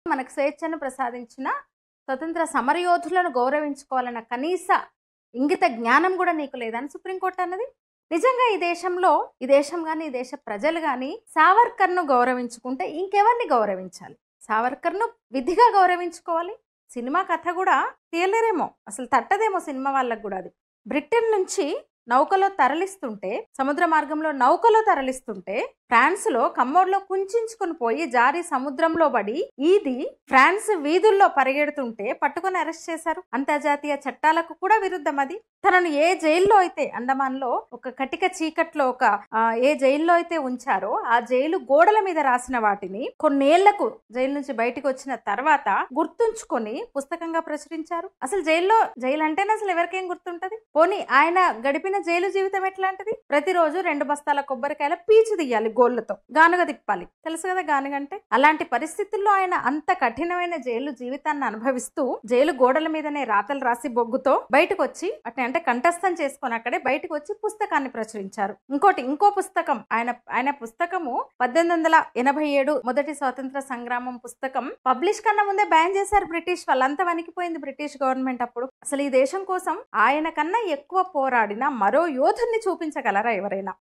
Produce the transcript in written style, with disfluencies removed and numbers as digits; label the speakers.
Speaker 1: మనకు స్వేచ్ఛను ప్రసాదించిన స్వతంత్ర సమరయోధులను గౌరవించుకోవాలన్న కనీస ఇంగిత జ్ఞానం కూడా నీకు లేదని సుప్రీంకోర్టు అన్నది. నిజంగా ఈ దేశం కానీ ఈ దేశ ప్రజలు కానీ సావర్కర్ను గౌరవించుకుంటే ఇంకెవరిని గౌరవించాలి? సావర్కర్ను విధిగా గౌరవించుకోవాలి. సినిమా కథ కూడా తీయలేరేమో, అసలు తట్టదేమో సినిమా వాళ్ళకు కూడా. అది బ్రిటన్ నుంచి నౌకలో తరలిస్తుంటే, సముద్ర మార్గంలో నౌకలో తరలిస్తుంటే ఫ్రాన్స్లో కమ్మోడ్లో కుంచుకొని పోయి జారి సముద్రంలో పడి ఈది ఫ్రాన్స్ వీధుల్లో పరిగెడుతుంటే పట్టుకొని అరెస్ట్ చేశారు. అంతర్జాతీయ చట్టాలకు కూడా విరుద్ధం అది. తనను ఏ జైల్లో అయితే, అండమాన్లో ఒక కటిక చీకట్లో ఏ జైల్లో అయితే ఉంచారో ఆ జైలు గోడల మీద రాసిన వాటిని కొన్నేళ్లకు జైలు నుంచి బయటకు వచ్చిన తర్వాత గుర్తుంచుకొని పుస్తకంగా ప్రచురించారు. అసలు జైలు అంటేనే అసలు ఎవరికేం గుర్తుంటది? పోనీ ఆయన గడిపిన జైలు జీవితం ఎట్లాంటిది? ప్రతిరోజు 2 బస్తాల కొబ్బరికాయల పీచు తీయాలి గోళ్లతో, గానుగ తిప్పాలి. తెలుసు కదా గానుగ అంటే. అలాంటి పరిస్థితుల్లో ఆయన అంత కఠినమైన జైలు జీవితాన్ని అనుభవిస్తూ జైలు గోడల మీదనే రాతలు రాసి బొగ్గుతో బయటకు వచ్చి అంటే కంఠస్థం చేసుకొని అక్కడే బయటకు వచ్చి పుస్తకాన్ని ప్రచురించారు. ఇంకో పుస్తకం, ఆయన పుస్తకము 1887 మొదటి స్వాతంత్ర సంగ్రామం పుస్తకం పబ్లిష్ కన్నా ముందే బ్యాన్ చేశారు బ్రిటిష్ వాళ్ళంతా. వణికిపోయింది బ్రిటిష్ గవర్నమెంట్ అప్పుడు. అసలు ఈ దేశం కోసం ఆయన కన్నా ఎక్కువ పోరాడిన మరో యోధుని చూపించగలరా ఎవరైనా?